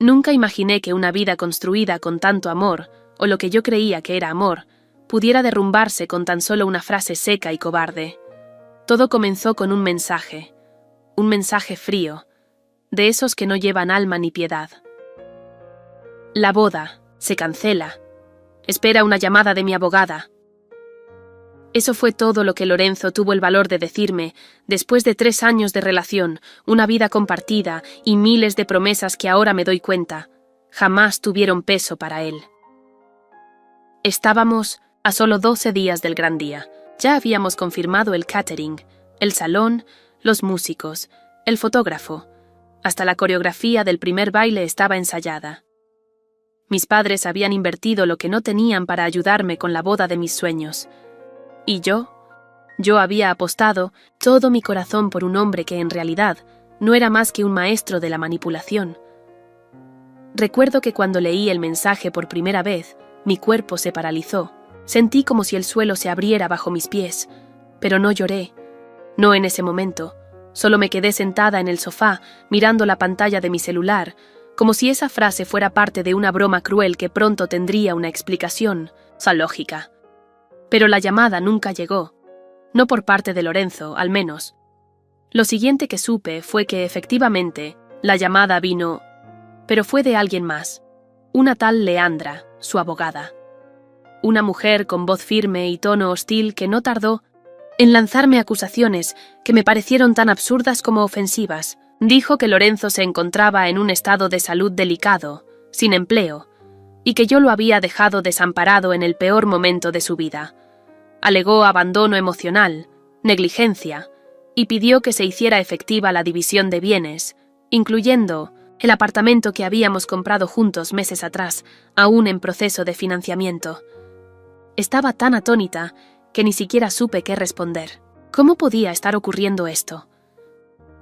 Nunca imaginé que una vida construida con tanto amor, o lo que yo creía que era amor, pudiera derrumbarse con tan solo una frase seca y cobarde. Todo comenzó con un mensaje frío, de esos que no llevan alma ni piedad. La boda se cancela. Espera una llamada de mi abogada. Eso fue todo lo que Lorenzo tuvo el valor de decirme, después de 3 años de relación, una vida compartida y miles de promesas que ahora me doy cuenta, jamás tuvieron peso para él. Estábamos a solo 12 días del gran día. Ya habíamos confirmado el catering, el salón, los músicos, el fotógrafo. Hasta la coreografía del primer baile estaba ensayada. Mis padres habían invertido lo que no tenían para ayudarme con la boda de mis sueños. Y yo había apostado todo mi corazón por un hombre que en realidad no era más que un maestro de la manipulación. Recuerdo que cuando leí el mensaje por primera vez, mi cuerpo se paralizó. Sentí como si el suelo se abriera bajo mis pies, pero no lloré. No en ese momento. Solo me quedé sentada en el sofá, mirando la pantalla de mi celular, como si esa frase fuera parte de una broma cruel que pronto tendría una explicación lógica. Pero la llamada nunca llegó. No por parte de Lorenzo, al menos. Lo siguiente que supe fue que, efectivamente, la llamada vino, pero fue de alguien más. Una tal Leandra, su abogada. Una mujer con voz firme y tono hostil que no tardó en lanzarme acusaciones que me parecieron tan absurdas como ofensivas. Dijo que Lorenzo se encontraba en un estado de salud delicado, sin empleo, y que yo lo había dejado desamparado en el peor momento de su vida. Alegó abandono emocional, negligencia, y pidió que se hiciera efectiva la división de bienes, incluyendo el apartamento que habíamos comprado juntos meses atrás, aún en proceso de financiamiento. Estaba tan atónita que ni siquiera supe qué responder. ¿Cómo podía estar ocurriendo esto?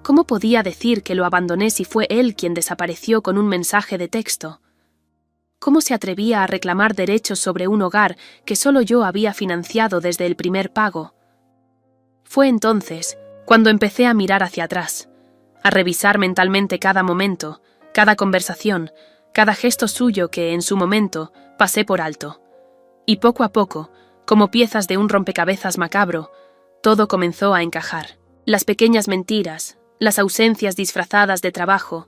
¿Cómo podía decir que lo abandoné si fue él quien desapareció con un mensaje de texto? ¿Cómo se atrevía a reclamar derechos sobre un hogar que solo yo había financiado desde el primer pago? Fue entonces cuando empecé a mirar hacia atrás, a revisar mentalmente cada momento, cada conversación, cada gesto suyo que, en su momento, pasé por alto. Y poco a poco, como piezas de un rompecabezas macabro, todo comenzó a encajar. Las pequeñas mentiras, las ausencias disfrazadas de trabajo,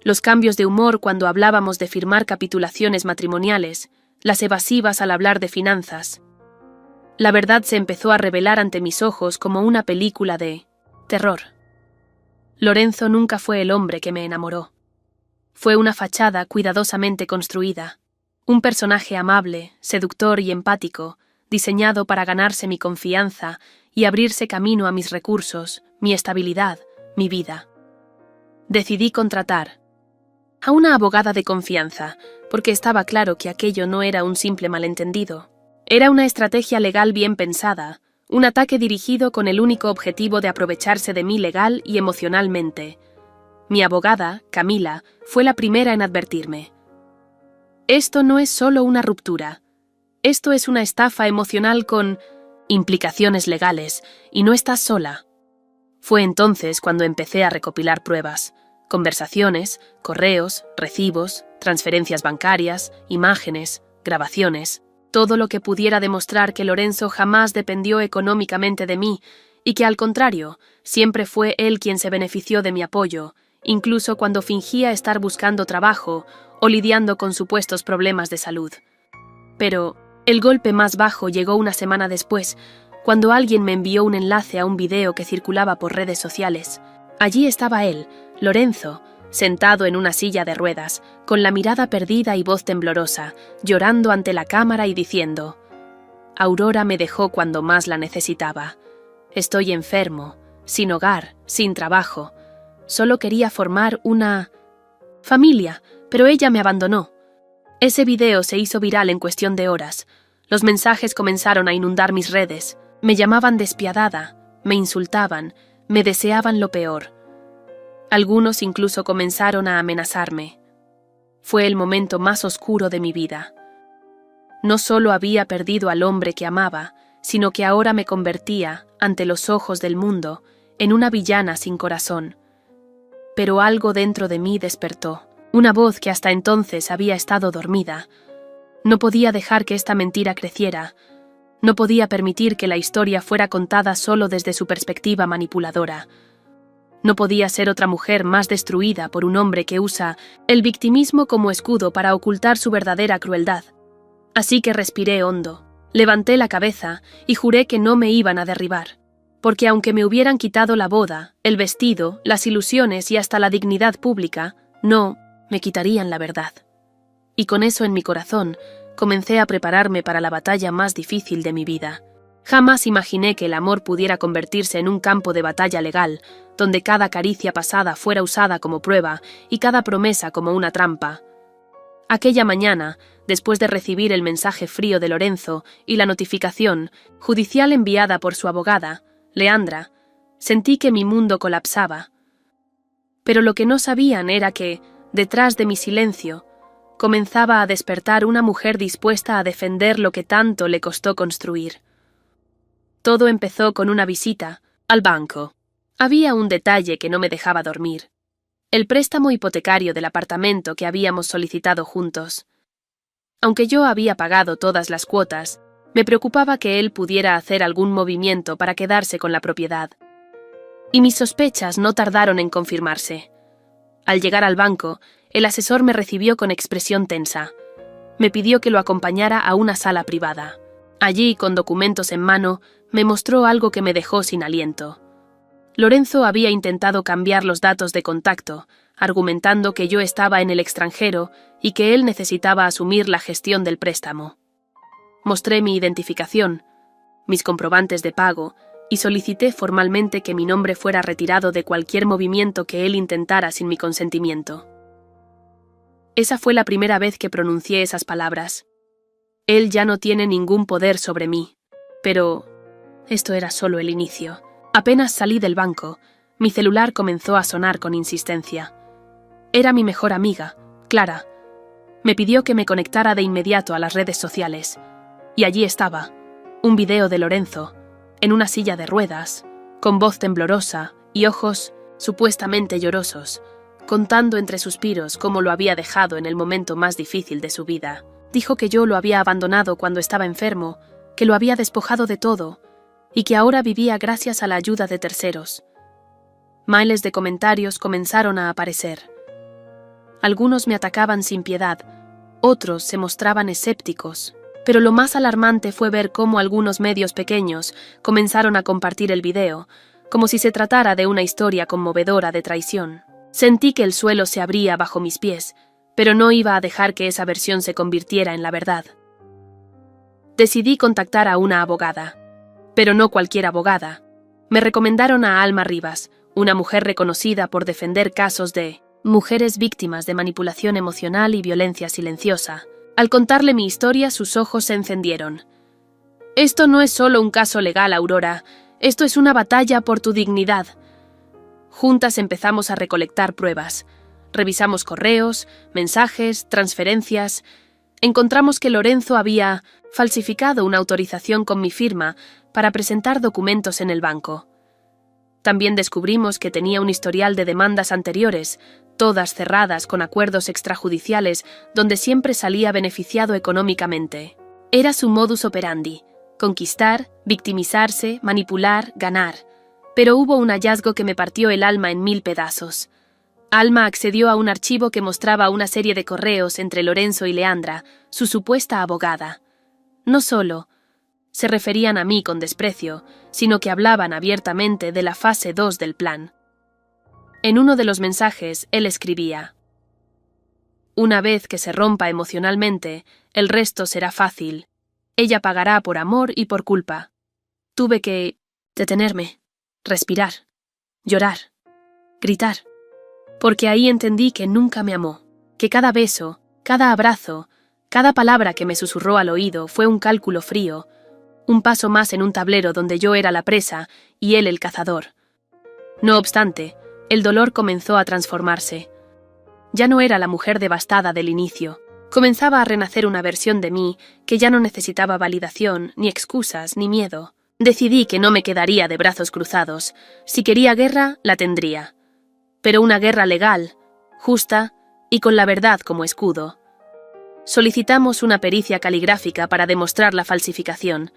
los cambios de humor cuando hablábamos de firmar capitulaciones matrimoniales, las evasivas al hablar de finanzas. La verdad se empezó a revelar ante mis ojos como una película de terror. Lorenzo nunca fue el hombre que me enamoró. Fue una fachada cuidadosamente construida, un personaje amable, seductor y empático, diseñado para ganarse mi confianza y abrirse camino a mis recursos, mi estabilidad, mi vida. Decidí contratar a una abogada de confianza, porque estaba claro que aquello no era un simple malentendido. Era una estrategia legal bien pensada, un ataque dirigido con el único objetivo de aprovecharse de mí legal y emocionalmente. Mi abogada, Camila, fue la primera en advertirme. Esto no es solo una ruptura. Esto es una estafa emocional con implicaciones legales, y no estás sola. Fue entonces cuando empecé a recopilar pruebas. Conversaciones, correos, recibos, transferencias bancarias, imágenes, grabaciones, todo lo que pudiera demostrar que Lorenzo jamás dependió económicamente de mí y que, al contrario, siempre fue él quien se benefició de mi apoyo, incluso cuando fingía estar buscando trabajo o lidiando con supuestos problemas de salud. Pero el golpe más bajo llegó una semana después, cuando alguien me envió un enlace a un video que circulaba por redes sociales. Allí estaba él, Lorenzo, sentado en una silla de ruedas, con la mirada perdida y voz temblorosa, llorando ante la cámara y diciendo: «Aurora me dejó cuando más la necesitaba. Estoy enfermo, sin hogar, sin trabajo. Solo quería formar una familia, pero ella me abandonó». Ese video se hizo viral en cuestión de horas. Los mensajes comenzaron a inundar mis redes. Me llamaban despiadada, me insultaban, me deseaban lo peor. Algunos incluso comenzaron a amenazarme. Fue el momento más oscuro de mi vida. No solo había perdido al hombre que amaba, sino que ahora me convertía, ante los ojos del mundo, en una villana sin corazón. Pero algo dentro de mí despertó. Una voz que hasta entonces había estado dormida. No podía dejar que esta mentira creciera. No podía permitir que la historia fuera contada solo desde su perspectiva manipuladora. No podía ser otra mujer más destruida por un hombre que usa el victimismo como escudo para ocultar su verdadera crueldad. Así que respiré hondo, levanté la cabeza y juré que no me iban a derribar, porque aunque me hubieran quitado la boda, el vestido, las ilusiones y hasta la dignidad pública, no me quitarían la verdad. Y con eso en mi corazón, comencé a prepararme para la batalla más difícil de mi vida. Jamás imaginé que el amor pudiera convertirse en un campo de batalla legal, donde cada caricia pasada fuera usada como prueba y cada promesa como una trampa. Aquella mañana, después de recibir el mensaje frío de Lorenzo y la notificación judicial enviada por su abogada, Leandra, sentí que mi mundo colapsaba. Pero lo que no sabían era que, detrás de mi silencio, comenzaba a despertar una mujer dispuesta a defender lo que tanto le costó construir. Todo empezó con una visita al banco. Había un detalle que no me dejaba dormir: el préstamo hipotecario del apartamento que habíamos solicitado juntos. Aunque yo había pagado todas las cuotas, me preocupaba que él pudiera hacer algún movimiento para quedarse con la propiedad. Y mis sospechas no tardaron en confirmarse. Al llegar al banco, el asesor me recibió con expresión tensa. Me pidió que lo acompañara a una sala privada. Allí, con documentos en mano, me mostró algo que me dejó sin aliento. Lorenzo había intentado cambiar los datos de contacto, argumentando que yo estaba en el extranjero y que él necesitaba asumir la gestión del préstamo. Mostré mi identificación, mis comprobantes de pago, y solicité formalmente que mi nombre fuera retirado de cualquier movimiento que él intentara sin mi consentimiento. Esa fue la primera vez que pronuncié esas palabras. Él ya no tiene ningún poder sobre mí, pero esto era solo el inicio. Apenas salí del banco, mi celular comenzó a sonar con insistencia. Era mi mejor amiga, Clara. Me pidió que me conectara de inmediato a las redes sociales, y allí estaba, un video de Lorenzo, en una silla de ruedas, con voz temblorosa y ojos supuestamente llorosos, contando entre suspiros cómo lo había dejado en el momento más difícil de su vida. Dijo que yo lo había abandonado cuando estaba enfermo, que lo había despojado de todo, y que ahora vivía gracias a la ayuda de terceros. Miles de comentarios comenzaron a aparecer. Algunos me atacaban sin piedad, otros se mostraban escépticos, pero lo más alarmante fue ver cómo algunos medios pequeños comenzaron a compartir el video, como si se tratara de una historia conmovedora de traición. Sentí que el suelo se abría bajo mis pies, pero no iba a dejar que esa versión se convirtiera en la verdad. Decidí contactar a una abogada, pero no cualquier abogada. Me recomendaron a Alma Rivas, una mujer reconocida por defender casos de mujeres víctimas de manipulación emocional y violencia silenciosa. Al contarle mi historia, sus ojos se encendieron. «Esto no es solo un caso legal, Aurora. Esto es una batalla por tu dignidad». Juntas empezamos a recolectar pruebas. Revisamos correos, mensajes, transferencias. Encontramos que Lorenzo había falsificado una autorización con mi firma para presentar documentos en el banco. También descubrimos que tenía un historial de demandas anteriores, todas cerradas con acuerdos extrajudiciales donde siempre salía beneficiado económicamente. Era su modus operandi: conquistar, victimizarse, manipular, ganar. Pero hubo un hallazgo que me partió el alma en 1000 pedazos. Alma accedió a un archivo que mostraba una serie de correos entre Lorenzo y Leandra, su supuesta abogada. No solo se referían a mí con desprecio, sino que hablaban abiertamente de la fase 2 del plan. En uno de los mensajes, él escribía: «Una vez que se rompa emocionalmente, el resto será fácil. Ella pagará por amor y por culpa». Tuve que detenerme, respirar, llorar, gritar, porque ahí entendí que nunca me amó, que cada beso, cada abrazo, cada palabra que me susurró al oído fue un cálculo frío, un paso más en un tablero donde yo era la presa y él el cazador. No obstante, el dolor comenzó a transformarse. Ya no era la mujer devastada del inicio. Comenzaba a renacer una versión de mí que ya no necesitaba validación, ni excusas, ni miedo. Decidí que no me quedaría de brazos cruzados. Si quería guerra, la tendría. Pero una guerra legal, justa, y con la verdad como escudo. Solicitamos una pericia caligráfica para demostrar la falsificación.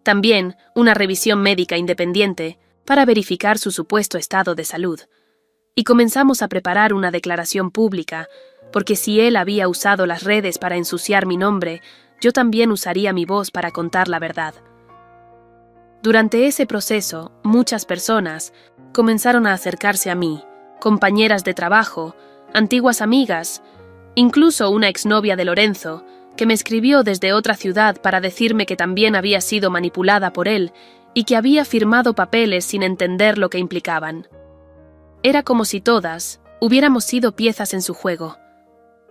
También una revisión médica independiente para verificar su supuesto estado de salud. Y comenzamos a preparar una declaración pública, porque si él había usado las redes para ensuciar mi nombre, yo también usaría mi voz para contar la verdad. Durante ese proceso, muchas personas comenzaron a acercarse a mí, compañeras de trabajo, antiguas amigas, incluso una exnovia de Lorenzo, que me escribió desde otra ciudad para decirme que también había sido manipulada por él y que había firmado papeles sin entender lo que implicaban. Era como si todas hubiéramos sido piezas en su juego.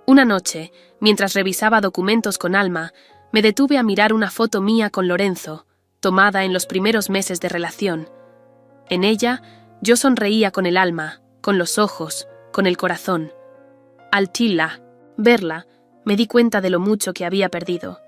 Una noche, mientras revisaba documentos con Alma, me detuve a mirar una foto mía con Lorenzo, tomada en los primeros meses de relación. En ella, yo sonreía con el alma, con los ojos, con el corazón. Al verla, me di cuenta de lo mucho que había perdido,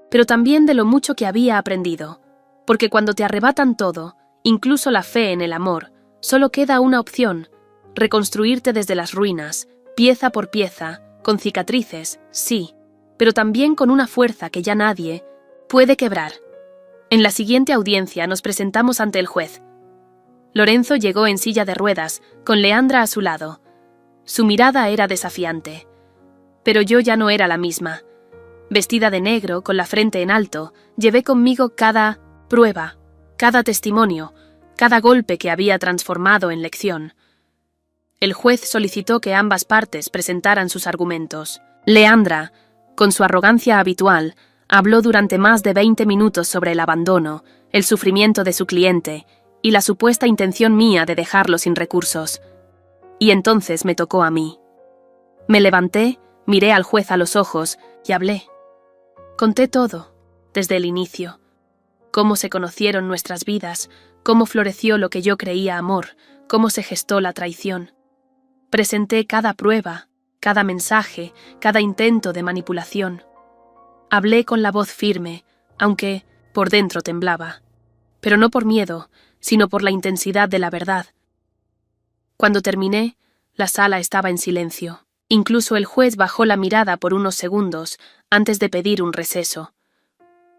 pero también de lo mucho que había aprendido, porque cuando te arrebatan todo, incluso la fe en el amor, solo queda una opción: reconstruirte desde las ruinas, pieza por pieza, con cicatrices, sí, pero también con una fuerza que ya nadie puede quebrar. En la siguiente audiencia nos presentamos ante el juez. Lorenzo llegó en silla de ruedas, con Leandra a su lado. Su mirada era desafiante. Pero yo ya no era la misma. Vestida de negro, con la frente en alto, llevé conmigo cada prueba, cada testimonio, cada golpe que había transformado en lección. El juez solicitó que ambas partes presentaran sus argumentos. Leandra, con su arrogancia habitual, habló durante más de 20 minutos sobre el abandono, el sufrimiento de su cliente y la supuesta intención mía de dejarlo sin recursos. Y entonces me tocó a mí. Me levanté, miré al juez a los ojos y hablé. Conté todo, desde el inicio. Cómo se conocieron nuestras vidas, cómo floreció lo que yo creía amor, cómo se gestó la traición. Presenté cada prueba, cada mensaje, cada intento de manipulación. Hablé con la voz firme, aunque por dentro temblaba. Pero no por miedo, sino por la intensidad de la verdad. Cuando terminé, la sala estaba en silencio. Incluso el juez bajó la mirada por unos segundos antes de pedir un receso.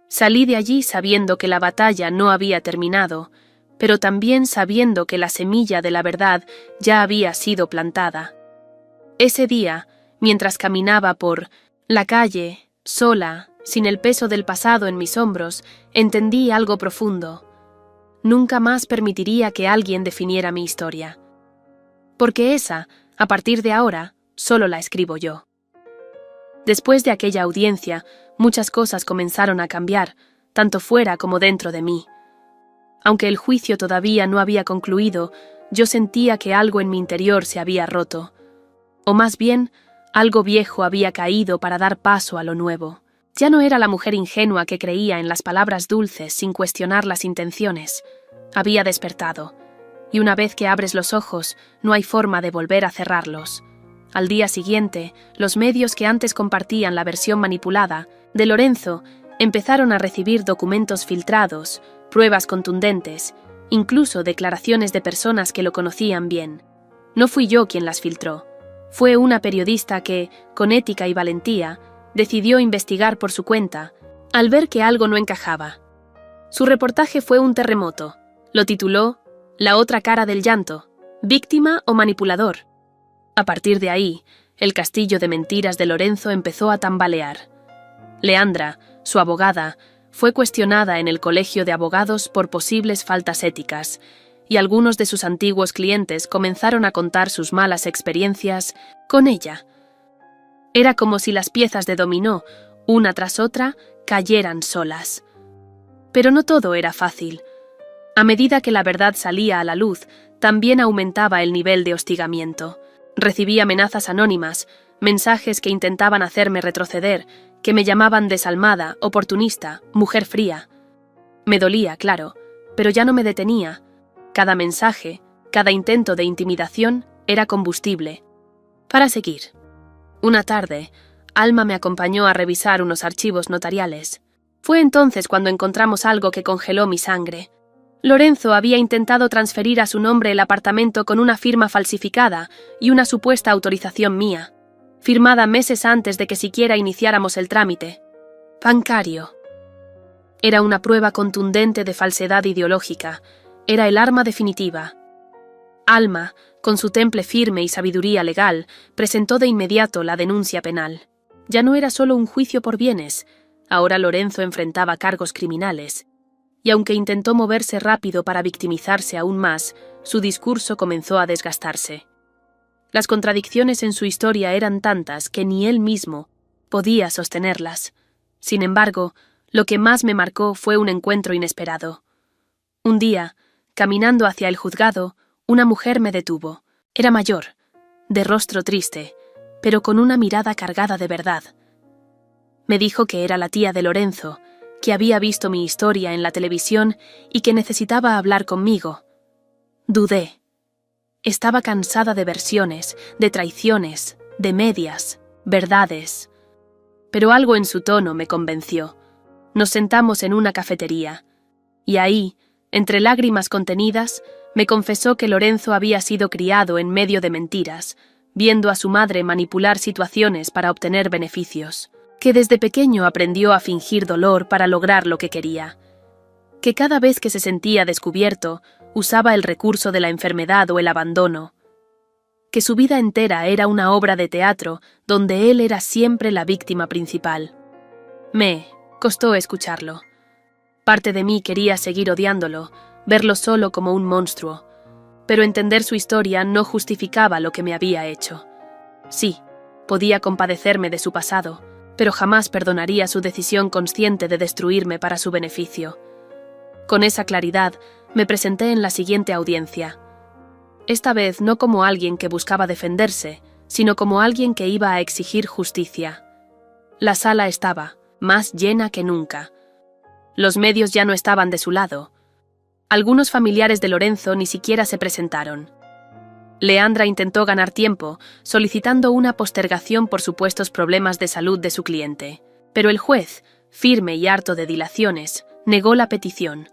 Salí de allí sabiendo que la batalla no había terminado, pero también sabiendo que la semilla de la verdad ya había sido plantada. Ese día, mientras caminaba por la calle, sola, sin el peso del pasado en mis hombros, entendí algo profundo. Nunca más permitiría que alguien definiera mi historia. Porque esa, a partir de ahora, solo la escribo yo. Después de aquella audiencia, muchas cosas comenzaron a cambiar, tanto fuera como dentro de mí. Aunque el juicio todavía no había concluido, yo sentía que algo en mi interior se había roto. O más bien, algo viejo había caído para dar paso a lo nuevo. Ya no era la mujer ingenua que creía en las palabras dulces sin cuestionar las intenciones. Había despertado, y una vez que abres los ojos, no hay forma de volver a cerrarlos. Al día siguiente, los medios que antes compartían la versión manipulada de Lorenzo empezaron a recibir documentos filtrados, pruebas contundentes, incluso declaraciones de personas que lo conocían bien. No fui yo quien las filtró. Fue una periodista que, con ética y valentía, decidió investigar por su cuenta, al ver que algo no encajaba. Su reportaje fue un terremoto. Lo tituló La otra cara del llanto, víctima o manipulador. A partir de ahí, el castillo de mentiras de Lorenzo empezó a tambalear. Leandra, su abogada, fue cuestionada en el colegio de abogados por posibles faltas éticas, y algunos de sus antiguos clientes comenzaron a contar sus malas experiencias con ella. Era como si las piezas de dominó, una tras otra, cayeran solas. Pero no todo era fácil. A medida que la verdad salía a la luz, también aumentaba el nivel de hostigamiento. Recibí amenazas anónimas, mensajes que intentaban hacerme retroceder, que me llamaban desalmada, oportunista, mujer fría. Me dolía, claro, pero ya no me detenía. Cada mensaje, cada intento de intimidación era combustible para seguir. Una tarde, Alma me acompañó a revisar unos archivos notariales. Fue entonces cuando encontramos algo que congeló mi sangre. Lorenzo había intentado transferir a su nombre el apartamento con una firma falsificada y una supuesta autorización mía. firmada meses antes de que siquiera iniciáramos el trámite. Bancario. Era una prueba contundente de falsedad ideológica. Era el arma definitiva. Alma, con su temple firme y sabiduría legal, presentó de inmediato la denuncia penal. Ya no era solo un juicio por bienes. Ahora Lorenzo enfrentaba cargos criminales. Y aunque intentó moverse rápido para victimizarse aún más, su discurso comenzó a desgastarse. Las contradicciones en su historia eran tantas que ni él mismo podía sostenerlas. Sin embargo, lo que más me marcó fue un encuentro inesperado. Un día, caminando hacia el juzgado, una mujer me detuvo. Era mayor, de rostro triste, pero con una mirada cargada de verdad. Me dijo que era la tía de Lorenzo, que había visto mi historia en la televisión y que necesitaba hablar conmigo. Dudé. Estaba cansada de versiones, de traiciones, de medias, verdades. Pero algo en su tono me convenció. Nos sentamos en una cafetería, y ahí, entre lágrimas contenidas, me confesó que Lorenzo había sido criado en medio de mentiras, viendo a su madre manipular situaciones para obtener beneficios, que desde pequeño aprendió a fingir dolor para lograr lo que quería, que cada vez que se sentía descubierto, usaba el recurso de la enfermedad o el abandono, que su vida entera era una obra de teatro donde él era siempre la víctima principal. Me costó escucharlo. Parte de mí quería seguir odiándolo, verlo solo como un monstruo, pero entender su historia no justificaba lo que me había hecho. Sí, podía compadecerme de su pasado, pero jamás perdonaría su decisión consciente de destruirme para su beneficio. Con esa claridad, me presenté en la siguiente audiencia. Esta vez no como alguien que buscaba defenderse, sino como alguien que iba a exigir justicia. La sala estaba más llena que nunca. Los medios ya no estaban de su lado. Algunos familiares de Lorenzo ni siquiera se presentaron. Leandra intentó ganar tiempo, solicitando una postergación por supuestos problemas de salud de su cliente, pero el juez, firme y harto de dilaciones, negó la petición.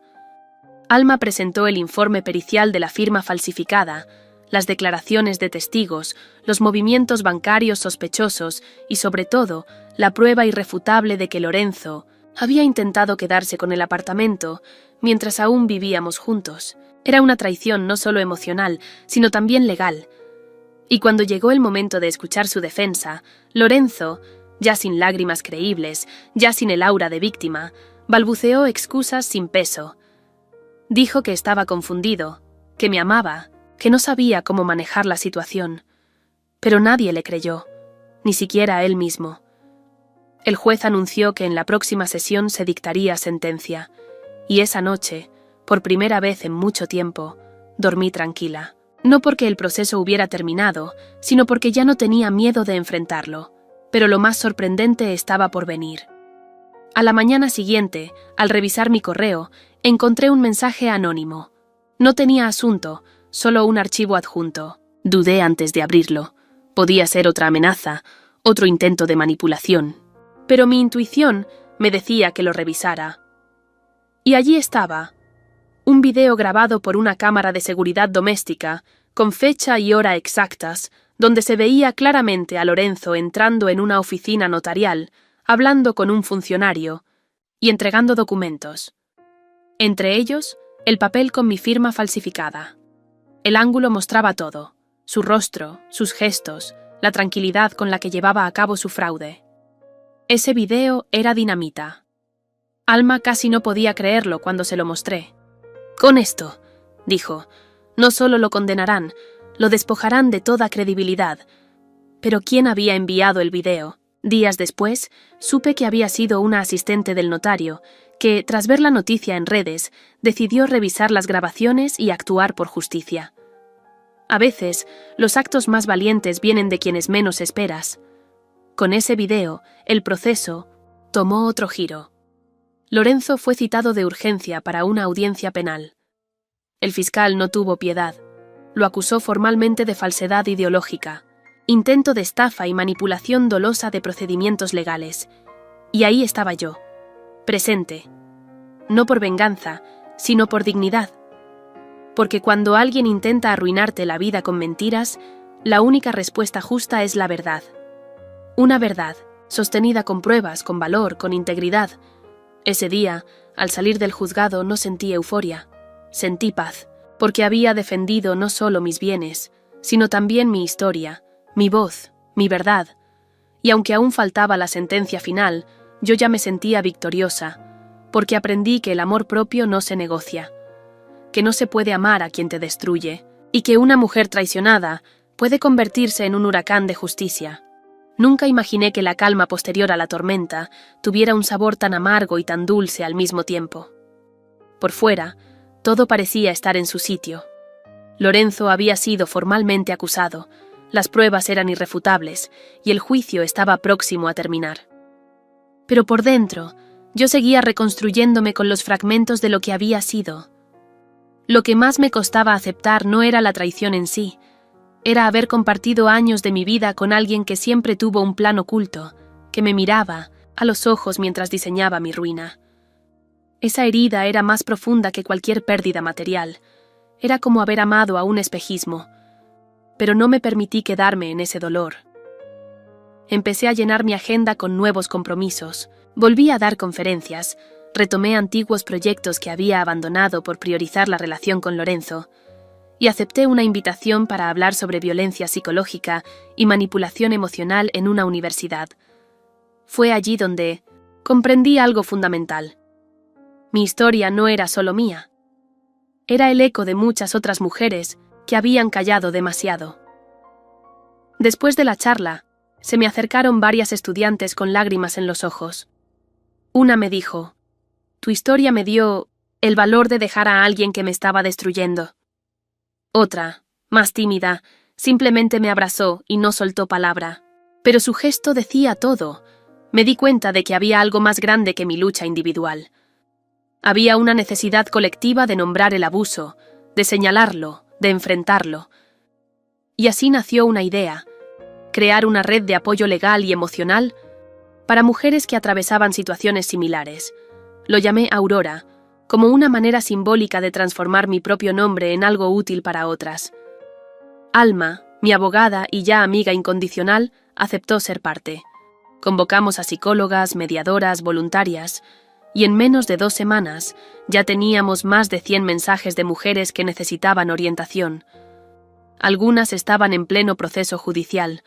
Alma presentó el informe pericial de la firma falsificada, las declaraciones de testigos, los movimientos bancarios sospechosos y, sobre todo, la prueba irrefutable de que Lorenzo había intentado quedarse con el apartamento mientras aún vivíamos juntos. Era una traición no solo emocional, sino también legal. Y cuando llegó el momento de escuchar su defensa, Lorenzo, ya sin lágrimas creíbles, ya sin el aura de víctima, balbuceó excusas sin peso. Dijo que estaba confundido, que me amaba, que no sabía cómo manejar la situación. Pero nadie le creyó, ni siquiera él mismo. El juez anunció que en la próxima sesión se dictaría sentencia, y esa noche, por primera vez en mucho tiempo, dormí tranquila. No porque el proceso hubiera terminado, sino porque ya no tenía miedo de enfrentarlo. Pero lo más sorprendente estaba por venir. A la mañana siguiente, al revisar mi correo, encontré un mensaje anónimo. No tenía asunto, solo un archivo adjunto. Dudé antes de abrirlo. Podía ser otra amenaza, otro intento de manipulación. Pero mi intuición me decía que lo revisara. Y allí estaba. Un video grabado por una cámara de seguridad doméstica, con fecha y hora exactas, donde se veía claramente a Lorenzo entrando en una oficina notarial, hablando con un funcionario y entregando documentos. Entre ellos, el papel con mi firma falsificada. El ángulo mostraba todo, su rostro, sus gestos, la tranquilidad con la que llevaba a cabo su fraude. Ese video era dinamita. Alma casi no podía creerlo cuando se lo mostré. «Con esto», dijo, «no solo lo condenarán, lo despojarán de toda credibilidad». Pero ¿quién había enviado el video? Días después, supe que había sido una asistente del notario, que, tras ver la noticia en redes, decidió revisar las grabaciones y actuar por justicia. A veces, los actos más valientes vienen de quienes menos esperas. Con ese video, el proceso tomó otro giro. Lorenzo fue citado de urgencia para una audiencia penal. El fiscal no tuvo piedad. Lo acusó formalmente de falsedad ideológica, intento de estafa y manipulación dolosa de procedimientos legales. Y ahí estaba yo, presente. No por venganza, sino por dignidad. Porque cuando alguien intenta arruinarte la vida con mentiras, la única respuesta justa es la verdad. Una verdad, sostenida con pruebas, con valor, con integridad. Ese día, al salir del juzgado, no sentí euforia, sentí paz, porque había defendido no solo mis bienes, sino también mi historia, mi voz, mi verdad. Y aunque aún faltaba la sentencia final, yo ya me sentía victoriosa, porque aprendí que el amor propio no se negocia, que no se puede amar a quien te destruye, y que una mujer traicionada puede convertirse en un huracán de justicia. Nunca imaginé que la calma posterior a la tormenta tuviera un sabor tan amargo y tan dulce al mismo tiempo. Por fuera, todo parecía estar en su sitio. Lorenzo había sido formalmente acusado, las pruebas eran irrefutables y el juicio estaba próximo a terminar. Pero por dentro, yo seguía reconstruyéndome con los fragmentos de lo que había sido. Lo que más me costaba aceptar no era la traición en sí, era haber compartido años de mi vida con alguien que siempre tuvo un plan oculto, que me miraba a los ojos mientras diseñaba mi ruina. Esa herida era más profunda que cualquier pérdida material. Era como haber amado a un espejismo. Pero no me permití quedarme en ese dolor. Empecé a llenar mi agenda con nuevos compromisos. Volví a dar conferencias. Retomé antiguos proyectos que había abandonado por priorizar la relación con Lorenzo. Y acepté una invitación para hablar sobre violencia psicológica y manipulación emocional en una universidad. Fue allí donde comprendí algo fundamental. Mi historia no era solo mía. Era el eco de muchas otras mujeres que habían callado demasiado. Después de la charla, se me acercaron varias estudiantes con lágrimas en los ojos. Una me dijo: «Tu historia me dio el valor de dejar a alguien que me estaba destruyendo». Otra, más tímida, simplemente me abrazó y no soltó palabra. Pero su gesto decía todo. Me di cuenta de que había algo más grande que mi lucha individual. Había una necesidad colectiva de nombrar el abuso, de señalarlo, de enfrentarlo. Y así nació una idea: crear una red de apoyo legal y emocional para mujeres que atravesaban situaciones similares. Lo llamé Aurora, como una manera simbólica de transformar mi propio nombre en algo útil para otras. Alma, mi abogada y ya amiga incondicional, aceptó ser parte. Convocamos a psicólogas, mediadoras, voluntarias, y en menos de 2 semanas ya teníamos más de 100 mensajes de mujeres que necesitaban orientación. Algunas estaban en pleno proceso judicial,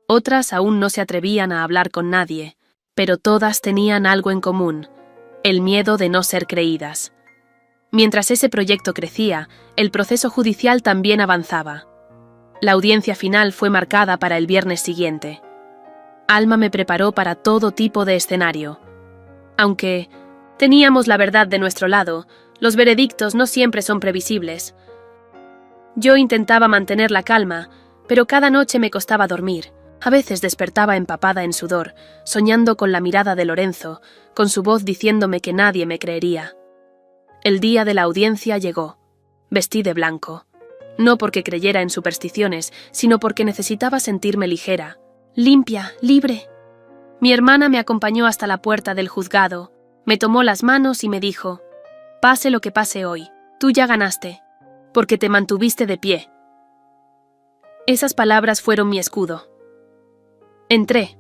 otras aún no se atrevían a hablar con nadie, pero todas tenían algo en común: el miedo de no ser creídas. Mientras ese proyecto crecía, el proceso judicial también avanzaba. La audiencia final fue marcada para el viernes siguiente. Alma me preparó para todo tipo de escenario. Aunque teníamos la verdad de nuestro lado, los veredictos no siempre son previsibles. Yo intentaba mantener la calma, pero cada noche me costaba dormir. A veces despertaba empapada en sudor, soñando con la mirada de Lorenzo, con su voz diciéndome que nadie me creería. El día de la audiencia llegó. Vestí de blanco. No porque creyera en supersticiones, sino porque necesitaba sentirme ligera, limpia, libre. Mi hermana me acompañó hasta la puerta del juzgado, me tomó las manos y me dijo: «Pase lo que pase hoy, tú ya ganaste, porque te mantuviste de pie». Esas palabras fueron mi escudo. Entré.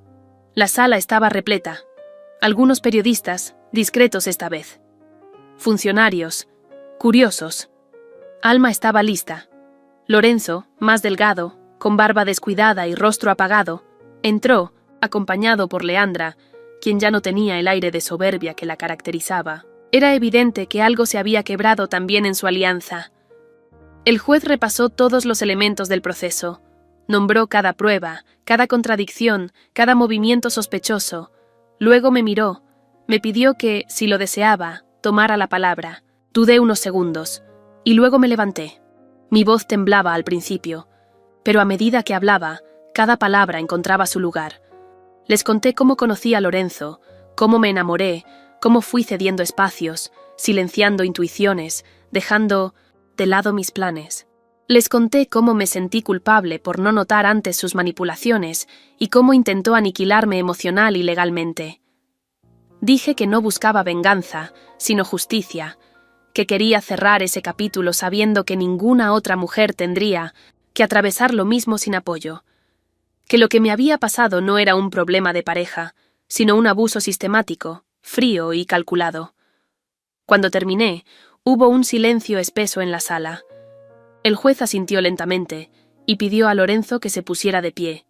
La sala estaba repleta. Algunos periodistas, discretos esta vez. Funcionarios, curiosos. Alma estaba lista. Lorenzo, más delgado, con barba descuidada y rostro apagado, entró, acompañado por Leandra, quien ya no tenía el aire de soberbia que la caracterizaba. Era evidente que algo se había quebrado también en su alianza. El juez repasó todos los elementos del proceso. Nombró cada prueba, cada contradicción, cada movimiento sospechoso. Luego me miró, me pidió que, si lo deseaba, tomara la palabra. Dudé unos segundos, y luego me levanté. Mi voz temblaba al principio, pero a medida que hablaba, cada palabra encontraba su lugar. Les conté cómo conocí a Lorenzo, cómo me enamoré, cómo fui cediendo espacios, silenciando intuiciones, dejando de lado mis planes. Les conté cómo me sentí culpable por no notar antes sus manipulaciones y cómo intentó aniquilarme emocional y legalmente. Dije que no buscaba venganza, sino justicia, que quería cerrar ese capítulo sabiendo que ninguna otra mujer tendría que atravesar lo mismo sin apoyo. que lo que me había pasado no era un problema de pareja, sino un abuso sistemático, frío y calculado. Cuando terminé, hubo un silencio espeso en la sala. El juez asintió lentamente y pidió a Lorenzo que se pusiera de pie.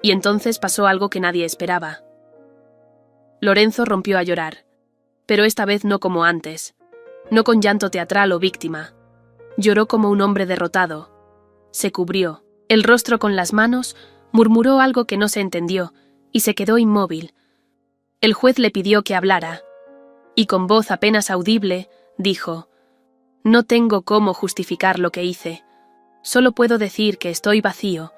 Y entonces pasó algo que nadie esperaba. Lorenzo rompió a llorar, pero esta vez no como antes, no con llanto teatral o víctima. Lloró como un hombre derrotado. Se cubrió el rostro con las manos, murmuró algo que no se entendió y se quedó inmóvil. El juez le pidió que hablara, y con voz apenas audible, dijo: «No tengo cómo justificar lo que hice. Solo puedo decir que estoy vacío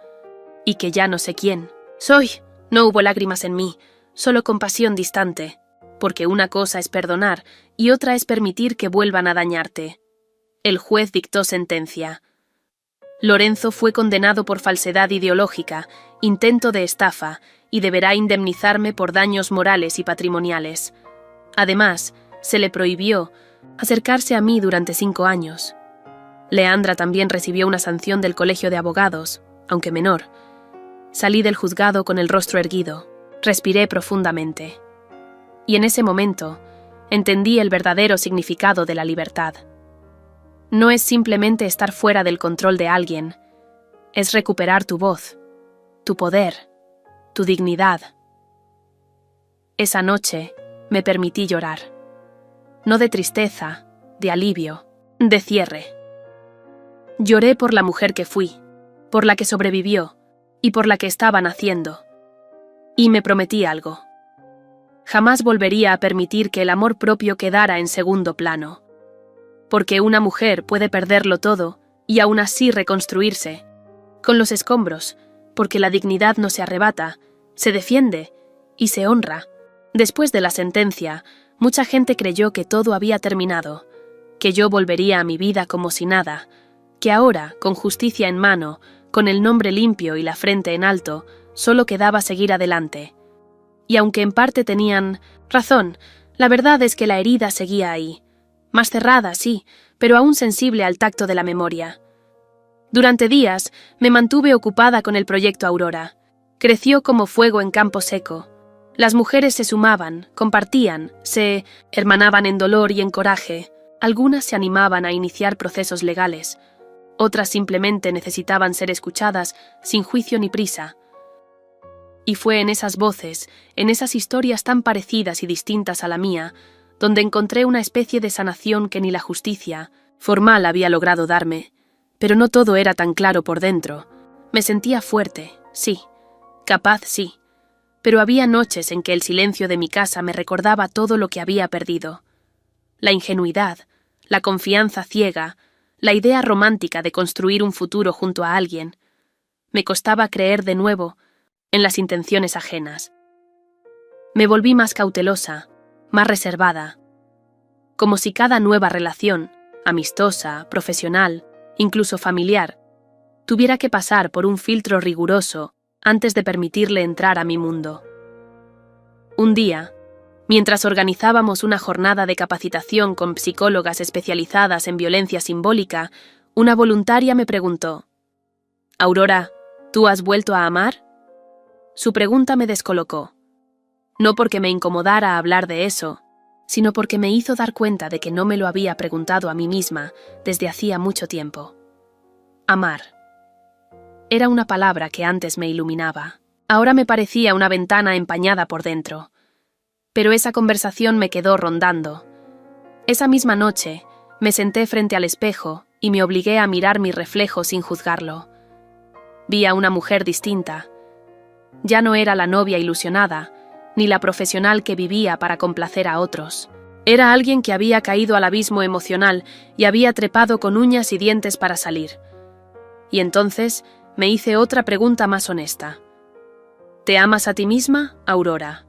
y que ya no sé quién soy». No hubo lágrimas en mí, solo compasión distante, porque una cosa es perdonar y otra es permitir que vuelvan a dañarte. El juez dictó sentencia. Lorenzo fue condenado por falsedad ideológica, intento de estafa, y deberá indemnizarme por daños morales y patrimoniales. Además, se le prohibió acercarse a mí durante 5 años. Leandra también recibió una sanción del Colegio de Abogados, aunque menor. Salí del juzgado con el rostro erguido, respiré profundamente. Y en ese momento, entendí el verdadero significado de la libertad. No es simplemente estar fuera del control de alguien, es recuperar tu voz, tu poder, tu dignidad. Esa noche me permití llorar. No de tristeza, de alivio, de cierre. Lloré por la mujer que fui, por la que sobrevivió y por la que estaba naciendo. Y me prometí algo. Jamás volvería a permitir que el amor propio quedara en segundo plano. Porque una mujer puede perderlo todo y aún así reconstruirse, con los escombros, porque la dignidad no se arrebata, se defiende y se honra. Después de la sentencia, mucha gente creyó que todo había terminado, que yo volvería a mi vida como si nada, que ahora, con justicia en mano, con el nombre limpio y la frente en alto, solo quedaba seguir adelante. Y aunque en parte tenían razón, la verdad es que la herida seguía ahí. Más cerrada, sí, pero aún sensible al tacto de la memoria. Durante días me mantuve ocupada con el proyecto Aurora. Creció como fuego en campo seco. Las mujeres se sumaban, compartían, se hermanaban en dolor y en coraje. Algunas se animaban a iniciar procesos legales. Otras simplemente necesitaban ser escuchadas sin juicio ni prisa. Y fue en esas voces, en esas historias tan parecidas y distintas a la mía, donde encontré una especie de sanación que ni la justicia formal había logrado darme. Pero no todo era tan claro por dentro. Me sentía fuerte, sí, capaz, sí, pero había noches en que el silencio de mi casa me recordaba todo lo que había perdido. La ingenuidad, la confianza ciega, la idea romántica de construir un futuro junto a alguien. Me costaba creer de nuevo en las intenciones ajenas. Me volví más cautelosa, más reservada, como si cada nueva relación, amistosa, profesional, incluso familiar, tuviera que pasar por un filtro riguroso antes de permitirle entrar a mi mundo. Un día, mientras organizábamos una jornada de capacitación con psicólogas especializadas en violencia simbólica, una voluntaria me preguntó: «Aurora, ¿tú has vuelto a amar?». Su pregunta me descolocó. No porque me incomodara hablar de eso, sino porque me hizo dar cuenta de que no me lo había preguntado a mí misma desde hacía mucho tiempo. Amar. Era una palabra que antes me iluminaba. Ahora me parecía una ventana empañada por dentro. Pero esa conversación me quedó rondando. Esa misma noche, me senté frente al espejo y me obligué a mirar mi reflejo sin juzgarlo. Vi a una mujer distinta. Ya no era la novia ilusionada, ni la profesional que vivía para complacer a otros. Era alguien que había caído al abismo emocional y había trepado con uñas y dientes para salir. Y entonces me hice otra pregunta más honesta. ¿Te amas a ti misma, Aurora?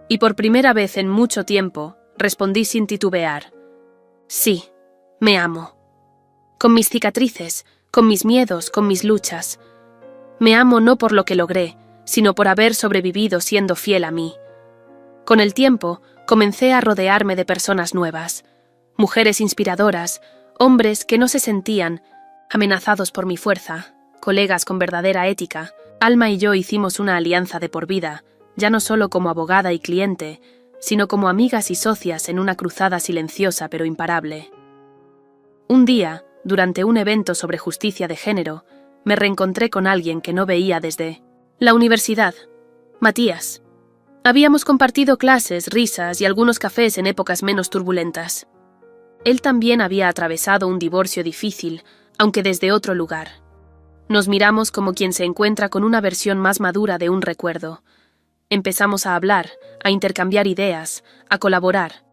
Y por primera vez en mucho tiempo, respondí sin titubear. Sí, me amo. Con mis cicatrices, con mis miedos, con mis luchas. Me amo no por lo que logré, sino por haber sobrevivido siendo fiel a mí. Con el tiempo, comencé a rodearme de personas nuevas, mujeres inspiradoras, hombres que no se sentían amenazados por mi fuerza, colegas con verdadera ética, Alma y yo hicimos una alianza de por vida, ya no solo como abogada y cliente, sino como amigas y socias en una cruzada silenciosa pero imparable. Un día, durante un evento sobre justicia de género, me reencontré con alguien que no veía desde la universidad, Matías. Habíamos compartido clases, risas y algunos cafés en épocas menos turbulentas. Él también había atravesado un divorcio difícil, aunque desde otro lugar. Nos miramos como quien se encuentra con una versión más madura de un recuerdo. Empezamos a hablar, a intercambiar ideas, a colaborar.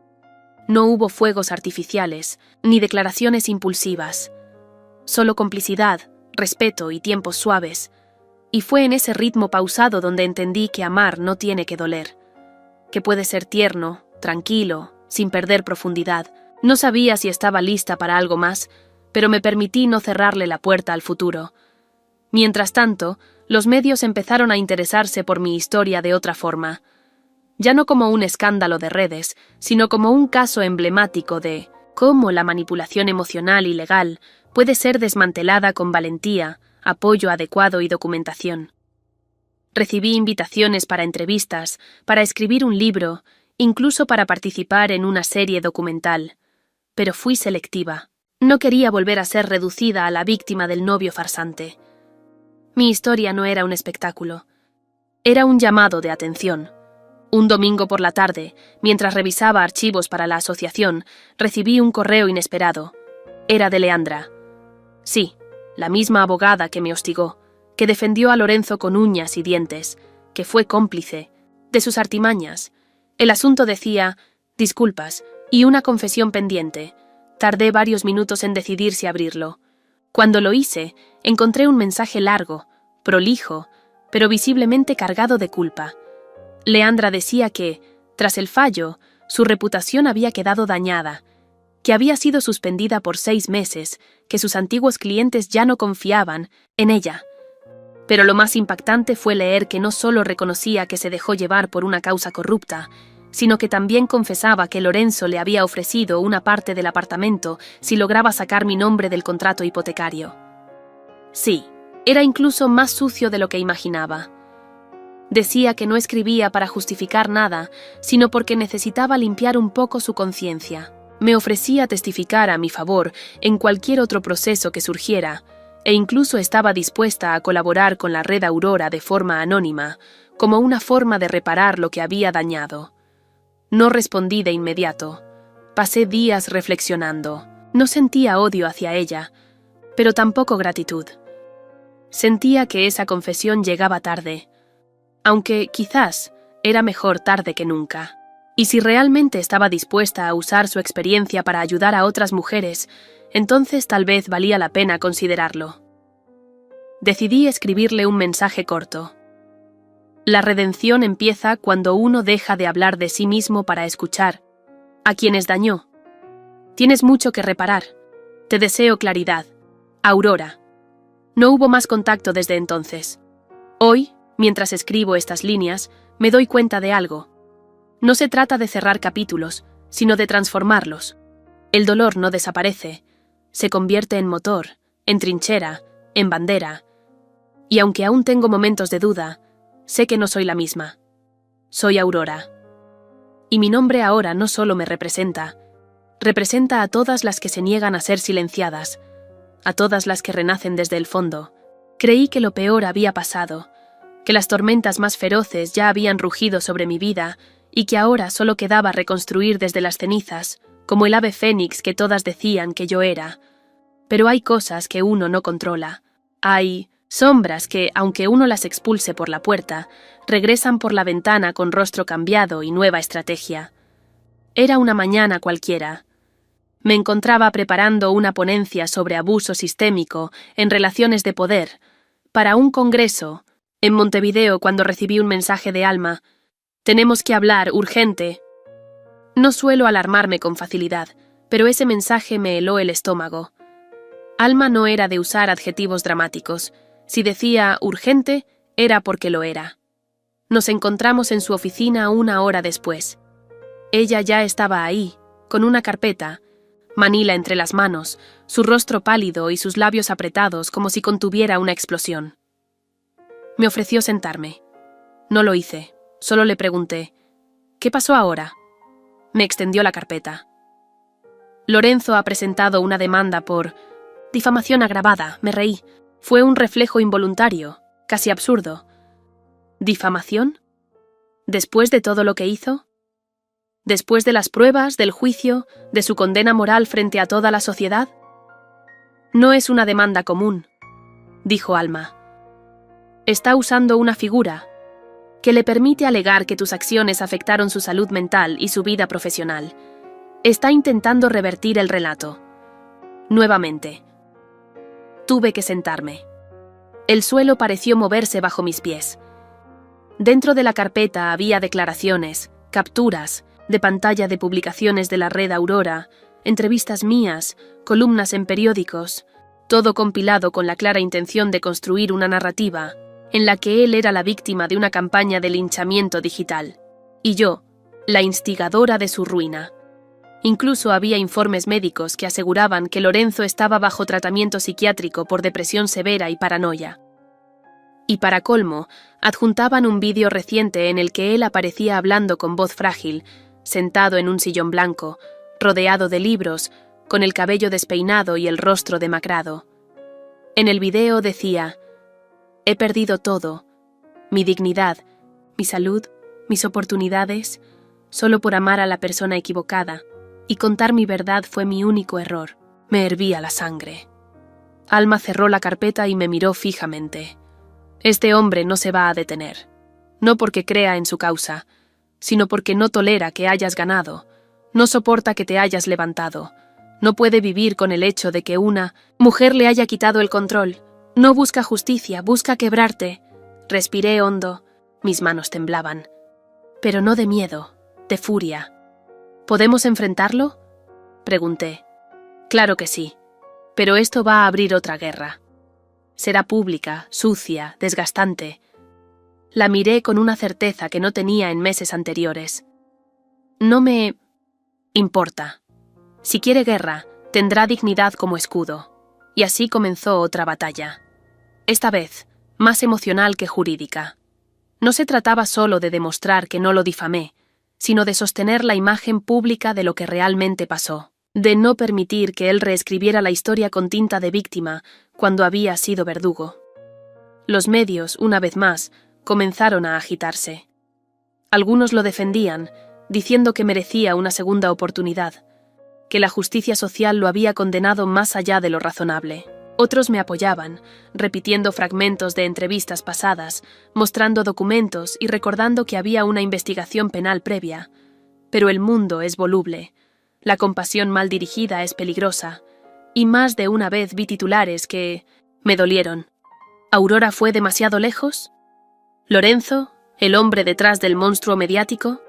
No hubo fuegos artificiales, ni declaraciones impulsivas. Solo complicidad, respeto y tiempos suaves. Y fue en ese ritmo pausado donde entendí que amar no tiene que doler. Que puede ser tierno, tranquilo, sin perder profundidad. No sabía si estaba lista para algo más, pero me permití no cerrarle la puerta al futuro. Mientras tanto, los medios empezaron a interesarse por mi historia de otra forma. Ya no como un escándalo de redes, sino como un caso emblemático de cómo la manipulación emocional y legal puede ser desmantelada con valentía, apoyo adecuado y documentación. Recibí invitaciones para entrevistas, para escribir un libro, incluso para participar en una serie documental. Pero fui selectiva. No quería volver a ser reducida a la víctima del novio farsante. Mi historia no era un espectáculo. Era un llamado de atención. Un domingo por la tarde, mientras revisaba archivos para la asociación, recibí un correo inesperado. Era de Leandra. Sí, la misma abogada que me hostigó, que defendió a Lorenzo con uñas y dientes, que fue cómplice de sus artimañas. El asunto decía, disculpas, y una confesión pendiente. Tardé varios minutos en decidir si abrirlo. Cuando lo hice, encontré un mensaje largo, prolijo, pero visiblemente cargado de culpa. Leandra decía que, tras el fallo, su reputación había quedado dañada, que había sido suspendida por 6 meses, que sus antiguos clientes ya no confiaban en ella. Pero lo más impactante fue leer que no solo reconocía que se dejó llevar por una causa corrupta, sino que también confesaba que Lorenzo le había ofrecido una parte del apartamento si lograba sacar mi nombre del contrato hipotecario. Sí, era incluso más sucio de lo que imaginaba. Decía que no escribía para justificar nada, sino porque necesitaba limpiar un poco su conciencia. Me ofrecía testificar a mi favor en cualquier otro proceso que surgiera, e incluso estaba dispuesta a colaborar con la Red Aurora de forma anónima, como una forma de reparar lo que había dañado. No respondí de inmediato. Pasé días reflexionando. No sentía odio hacia ella, pero tampoco gratitud. Sentía que esa confesión llegaba tarde, aunque quizás era mejor tarde que nunca. Y si realmente estaba dispuesta a usar su experiencia para ayudar a otras mujeres, entonces tal vez valía la pena considerarlo. Decidí escribirle un mensaje corto. La redención empieza cuando uno deja de hablar de sí mismo para escuchar a quienes dañó. Tienes mucho que reparar. Te deseo claridad. Aurora. No hubo más contacto desde entonces. Hoy, mientras escribo estas líneas, me doy cuenta de algo. No se trata de cerrar capítulos, sino de transformarlos. El dolor no desaparece. Se convierte en motor, en trinchera, en bandera. Y aunque aún tengo momentos de duda, sé que no soy la misma. Soy Aurora. Y mi nombre ahora no solo me representa a todas las que se niegan a ser silenciadas, a todas las que renacen desde el fondo. Creí que lo peor había pasado, que las tormentas más feroces ya habían rugido sobre mi vida y que ahora solo quedaba reconstruir desde las cenizas, como el ave fénix que todas decían que yo era. Pero hay cosas que uno no controla. Hay sombras que, aunque uno las expulse por la puerta, regresan por la ventana con rostro cambiado y nueva estrategia. Era una mañana cualquiera. Me encontraba preparando una ponencia sobre abuso sistémico en relaciones de poder para un congreso en Montevideo cuando recibí un mensaje de Alma. Tenemos que hablar, urgente. No suelo alarmarme con facilidad, pero ese mensaje me heló el estómago. Alma no era de usar adjetivos dramáticos. Si decía urgente, era porque lo era. Nos encontramos en su oficina 1 hora después. Ella ya estaba ahí, con una carpeta, Manila entre las manos, su rostro pálido y sus labios apretados como si contuviera una explosión. Me ofreció sentarme. No lo hice, solo le pregunté: ¿qué pasó ahora? Me extendió la carpeta. Lorenzo ha presentado una demanda por difamación agravada. Me reí. Fue un reflejo involuntario, casi absurdo. ¿Difamación? ¿Después de todo lo que hizo? ¿Después de las pruebas, del juicio, de su condena moral frente a toda la sociedad? No es una demanda común, dijo Alma. Está usando una figura que le permite alegar que tus acciones afectaron su salud mental y su vida profesional. Está intentando revertir el relato. Nuevamente. Tuve que sentarme. El suelo pareció moverse bajo mis pies. Dentro de la carpeta había declaraciones, capturas de pantalla de publicaciones de la red Aurora, entrevistas mías, columnas en periódicos, todo compilado con la clara intención de construir una narrativa en la que él era la víctima de una campaña de linchamiento digital, y yo, la instigadora de su ruina. Incluso había informes médicos que aseguraban que Lorenzo estaba bajo tratamiento psiquiátrico por depresión severa y paranoia. Y para colmo, adjuntaban un vídeo reciente en el que él aparecía hablando con voz frágil, sentado en un sillón blanco, rodeado de libros, con el cabello despeinado y el rostro demacrado. En el video decía: «He perdido todo, mi dignidad, mi salud, mis oportunidades, solo por amar a la persona equivocada, y contar mi verdad fue mi único error». Me hervía la sangre. Alma cerró la carpeta y me miró fijamente. Este hombre no se va a detener, no porque crea en su causa, sino porque no tolera que hayas ganado, no soporta que te hayas levantado, no puede vivir con el hecho de que una mujer le haya quitado el control. No busca justicia, busca quebrarte. Respiré hondo, mis manos temblaban. Pero no de miedo, de furia. ¿Podemos enfrentarlo?, pregunté. Claro que sí, pero esto va a abrir otra guerra. Será pública, sucia, desgastante. La miré con una certeza que no tenía en meses anteriores. No me importa. Si quiere guerra, tendrá dignidad como escudo. Y así comenzó otra batalla. Esta vez, más emocional que jurídica. No se trataba solo de demostrar que no lo difamé, sino de sostener la imagen pública de lo que realmente pasó, de no permitir que él reescribiera la historia con tinta de víctima cuando había sido verdugo. Los medios, una vez más, comenzaron a agitarse. Algunos lo defendían, diciendo que merecía una segunda oportunidad, que la justicia social lo había condenado más allá de lo razonable. Otros me apoyaban, repitiendo fragmentos de entrevistas pasadas, mostrando documentos y recordando que había una investigación penal previa. Pero el mundo es voluble, la compasión mal dirigida es peligrosa, y más de una vez vi titulares que me dolieron. ¿Aurora fue demasiado lejos? ¿Lorenzo, el hombre detrás del monstruo mediático?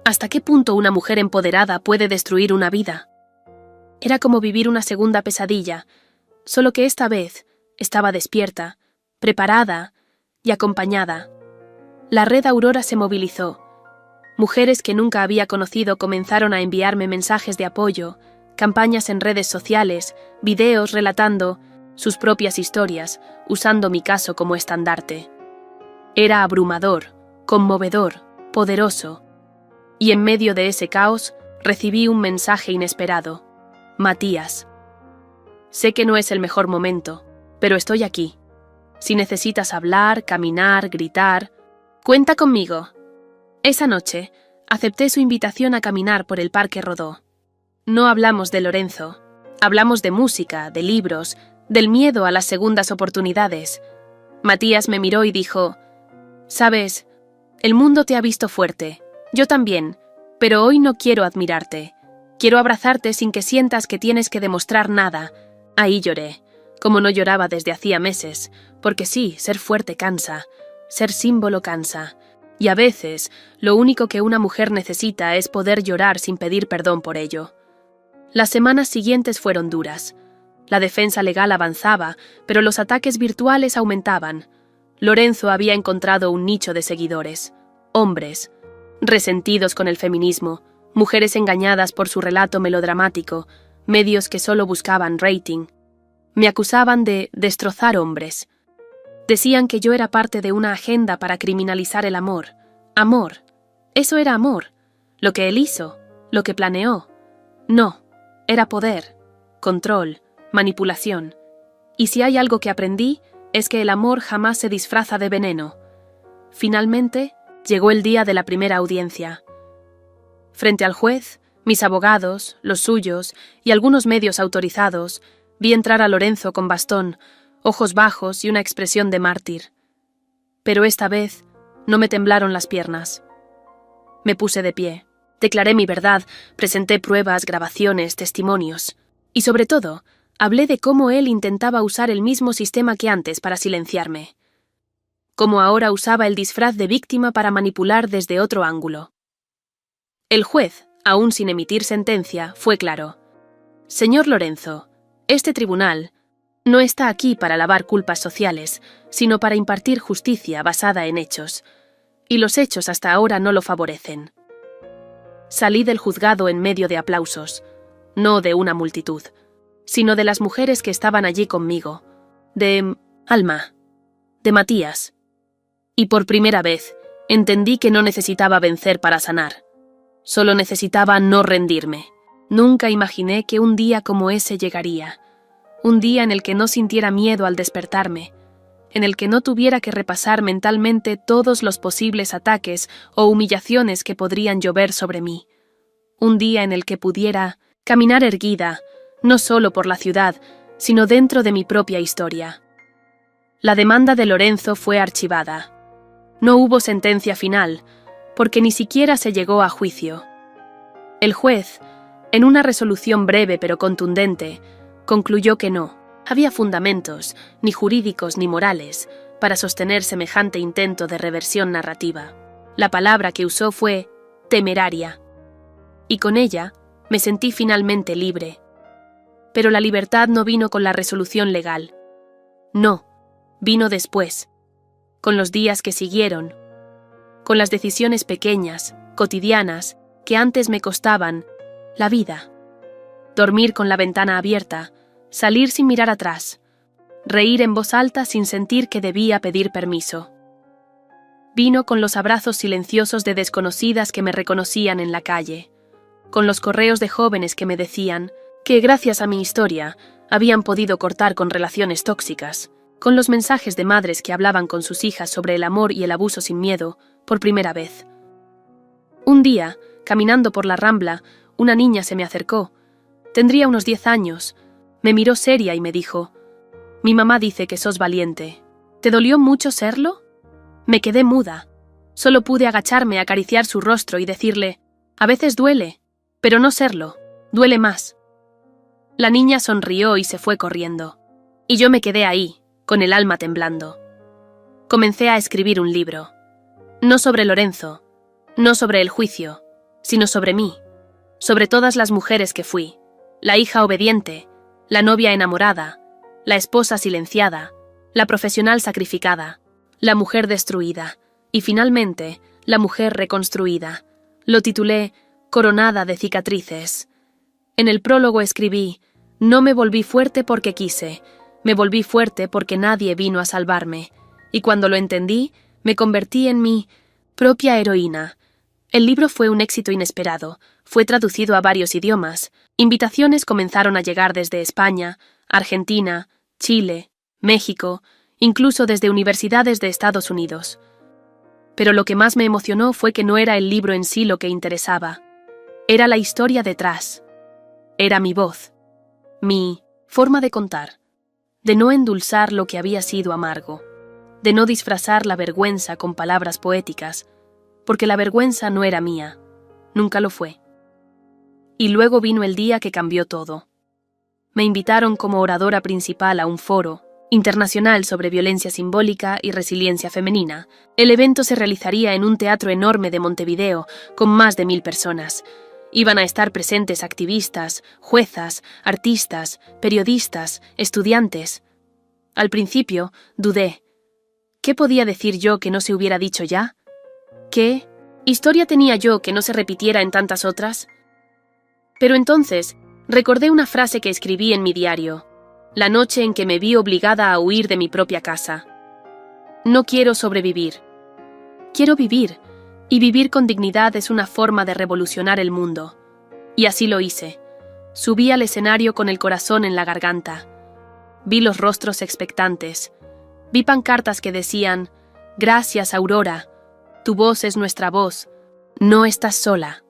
¿Hasta qué punto una mujer empoderada puede destruir una vida? Era como vivir una segunda pesadilla, solo que esta vez estaba despierta, preparada y acompañada. La red Aurora se movilizó. Mujeres que nunca había conocido comenzaron a enviarme mensajes de apoyo, campañas en redes sociales, videos relatando sus propias historias, usando mi caso como estandarte. Era abrumador, conmovedor, poderoso. Y en medio de ese caos, recibí un mensaje inesperado. Matías. Sé que no es el mejor momento, pero estoy aquí. Si necesitas hablar, caminar, gritar, cuenta conmigo. Esa noche, acepté su invitación a caminar por el Parque Rodó. No hablamos de Lorenzo, hablamos de música, de libros, del miedo a las segundas oportunidades. Matías me miró y dijo: «Sabes, el mundo te ha visto fuerte, yo también, pero hoy no quiero admirarte. Quiero abrazarte sin que sientas que tienes que demostrar nada». Ahí lloré, como no lloraba desde hacía meses, porque sí, ser fuerte cansa, ser símbolo cansa, y a veces lo único que una mujer necesita es poder llorar sin pedir perdón por ello. Las semanas siguientes fueron duras. La defensa legal avanzaba, pero los ataques virtuales aumentaban. Lorenzo había encontrado un nicho de seguidores, hombres, resentidos con el feminismo, mujeres engañadas por su relato melodramático, medios que solo buscaban rating. Me acusaban de destrozar hombres. Decían que yo era parte de una agenda para criminalizar el amor. Amor. Eso era amor. Lo que él hizo, lo que planeó. No, era poder, control, manipulación. Y si hay algo que aprendí, es que el amor jamás se disfraza de veneno. Finalmente, llegó el día de la primera audiencia. Frente al juez, mis abogados, los suyos y algunos medios autorizados, vi entrar a Lorenzo con bastón, ojos bajos y una expresión de mártir. Pero esta vez no me temblaron las piernas. Me puse de pie, declaré mi verdad, presenté pruebas, grabaciones, testimonios. Y sobre todo, hablé de cómo él intentaba usar el mismo sistema que antes para silenciarme. Cómo ahora usaba el disfraz de víctima para manipular desde otro ángulo. El juez, aún sin emitir sentencia, fue claro. Señor Lorenzo, este tribunal no está aquí para lavar culpas sociales, sino para impartir justicia basada en hechos. Y los hechos hasta ahora no lo favorecen. Salí del juzgado en medio de aplausos, no de una multitud, sino de las mujeres que estaban allí conmigo, de Alma, de Matías. Y por primera vez entendí que no necesitaba vencer para sanar. Solo necesitaba no rendirme. Nunca imaginé que un día como ese llegaría. Un día en el que no sintiera miedo al despertarme, en el que no tuviera que repasar mentalmente todos los posibles ataques o humillaciones que podrían llover sobre mí. Un día en el que pudiera caminar erguida, no solo por la ciudad, sino dentro de mi propia historia. La demanda de Lorenzo fue archivada. No hubo sentencia final, porque ni siquiera se llegó a juicio. El juez, en una resolución breve pero contundente, concluyó que no había fundamentos, ni jurídicos ni morales, para sostener semejante intento de reversión narrativa. La palabra que usó fue temeraria. Y con ella me sentí finalmente libre. Pero la libertad no vino con la resolución legal. No, vino después, con los días que siguieron, con las decisiones pequeñas, cotidianas, que antes me costaban la vida. Dormir con la ventana abierta, salir sin mirar atrás, reír en voz alta sin sentir que debía pedir permiso. Vino con los abrazos silenciosos de desconocidas que me reconocían en la calle, con los correos de jóvenes que me decían que, gracias a mi historia, habían podido cortar con relaciones tóxicas, con los mensajes de madres que hablaban con sus hijas sobre el amor y el abuso sin miedo, por primera vez. Un día, caminando por la Rambla, una niña se me acercó. Tendría unos 10 años. Me miró seria y me dijo: «Mi mamá dice que sos valiente. ¿Te dolió mucho serlo?» Me quedé muda. Solo pude agacharme, acariciar su rostro y decirle: «A veces duele, pero no serlo, duele más». La niña sonrió y se fue corriendo. Y yo me quedé ahí, con el alma temblando. Comencé a escribir un libro. No sobre Lorenzo, no sobre el juicio, sino sobre mí, sobre todas las mujeres que fui, la hija obediente, la novia enamorada, la esposa silenciada, la profesional sacrificada, la mujer destruida y finalmente la mujer reconstruida. Lo titulé Coronada de cicatrices. En el prólogo escribí: «No me volví fuerte porque quise, me volví fuerte porque nadie vino a salvarme, y cuando lo entendí, me convertí en mi propia heroína». El libro fue un éxito inesperado, fue traducido a varios idiomas, invitaciones comenzaron a llegar desde España, Argentina, Chile, México, incluso desde universidades de Estados Unidos. Pero lo que más me emocionó fue que no era el libro en sí lo que interesaba, era la historia detrás, era mi voz, mi forma de contar, de no endulzar lo que había sido amargo, de no disfrazar la vergüenza con palabras poéticas, porque la vergüenza no era mía, nunca lo fue. Y luego vino el día que cambió todo. Me invitaron como oradora principal a un foro internacional sobre violencia simbólica y resiliencia femenina. El evento se realizaría en un teatro enorme de Montevideo, con más de 1000 personas. Iban a estar presentes activistas, juezas, artistas, periodistas, estudiantes. Al principio, dudé. ¿Qué podía decir yo que no se hubiera dicho ya? ¿Qué historia tenía yo que no se repitiera en tantas otras? Pero entonces recordé una frase que escribí en mi diario, la noche en que me vi obligada a huir de mi propia casa. No quiero sobrevivir. Quiero vivir, y vivir con dignidad es una forma de revolucionar el mundo. Y así lo hice. Subí al escenario con el corazón en la garganta. Vi los rostros expectantes. Vi pancartas que decían: «Gracias, Aurora. Tu voz es nuestra voz. No estás sola».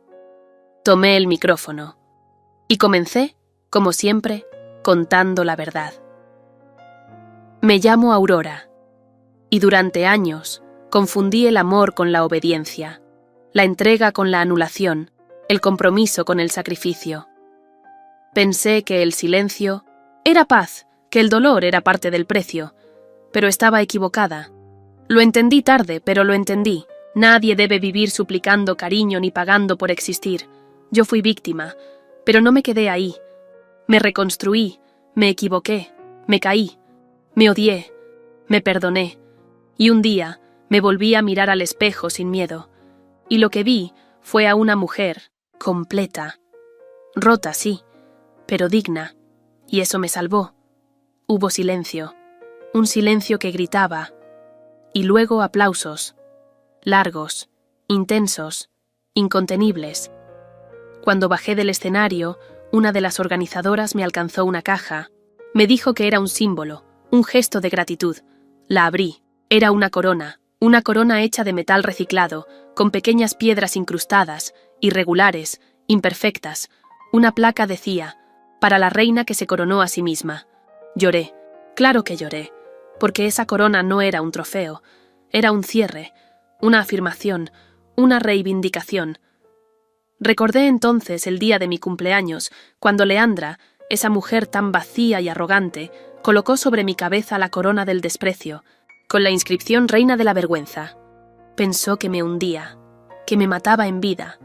Tomé el micrófono. Y comencé, como siempre, contando la verdad. Me llamo Aurora. Y durante años confundí el amor con la obediencia, la entrega con la anulación, el compromiso con el sacrificio. Pensé que el silencio era paz, que el dolor era parte del precio, pero estaba equivocada. Lo entendí tarde, pero lo entendí. Nadie debe vivir suplicando cariño ni pagando por existir. Yo fui víctima, pero no me quedé ahí. Me reconstruí, me equivoqué, me caí, me odié, me perdoné. Y un día me volví a mirar al espejo sin miedo. Y lo que vi fue a una mujer completa. Rota, sí, pero digna. Y eso me salvó. Hubo silencio. Un silencio que gritaba. Y luego aplausos. Largos, intensos, incontenibles. Cuando bajé del escenario, una de las organizadoras me alcanzó una caja. Me dijo que era un símbolo, un gesto de gratitud. La abrí. Era una corona hecha de metal reciclado, con pequeñas piedras incrustadas, irregulares, imperfectas. Una placa decía: «Para la reina que se coronó a sí misma». Lloré. Claro que lloré, porque esa corona no era un trofeo, era un cierre, una afirmación, una reivindicación. Recordé entonces el día de mi cumpleaños, cuando Leandra, esa mujer tan vacía y arrogante, colocó sobre mi cabeza la corona del desprecio, con la inscripción Reina de la Vergüenza. Pensó que me hundía, que me mataba en vida,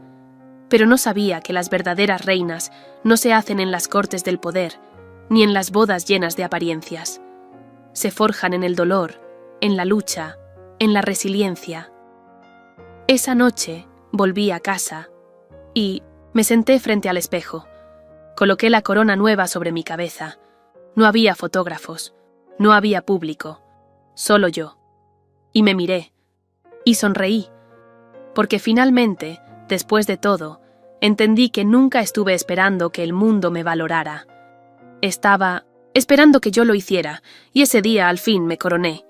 pero no sabía que las verdaderas reinas no se hacen en las cortes del poder, ni en las bodas llenas de apariencias. Se forjan en el dolor, en la lucha, en la resiliencia. Esa noche volví a casa y me senté frente al espejo. Coloqué la corona nueva sobre mi cabeza. No había fotógrafos, no había público, solo yo. Y me miré, y sonreí, porque finalmente, después de todo, entendí que nunca estuve esperando que el mundo me valorara. Estaba esperando que yo lo hiciera, y ese día al fin me coroné.